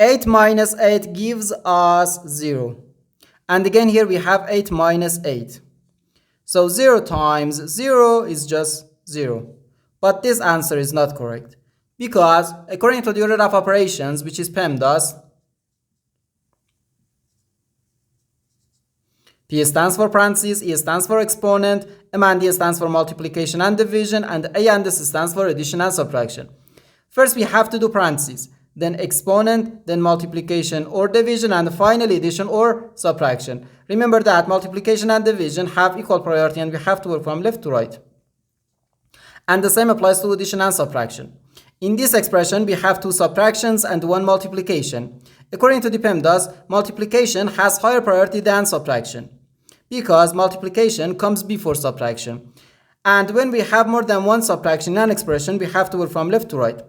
8 minus 8 gives us 0. And again here we have 8 minus 8. So 0 times 0 is just 0. But this answer is not correct. Because according to the order of operations, which is PEMDAS, P stands for parentheses, E stands for exponent, M and D stands for multiplication and division, and A and S stands for addition and subtraction. First we have to do parentheses, then exponent, then multiplication or division, and finally addition or subtraction. Remember that multiplication and division have equal priority and we have to work from left to right. And the same applies to addition and subtraction. In this expression, we have two subtractions and one multiplication. According to the PEMDAS, multiplication has higher priority than subtraction because multiplication comes before subtraction. And when we have more than one subtraction in an expression, we have to work from left to right.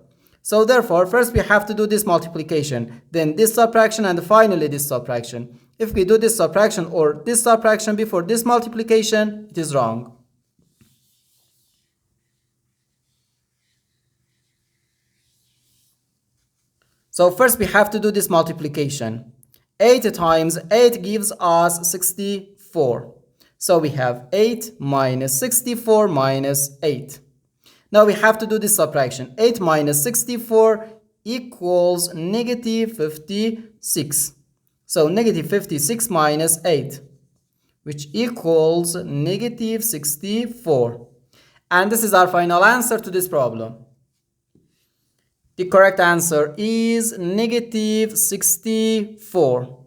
So therefore, first we have to do this multiplication, then this subtraction, and finally this subtraction. If we do this subtraction or this subtraction before this multiplication, it is wrong. So first we have to do this multiplication. 8 times 8 gives us 64. So we have 8 minus 64 minus 8. Now we have to do this subtraction. 8 minus 64 equals negative 56. So negative 56 minus 8, which equals negative 64. And this is our final answer to this problem. The correct answer is negative 64.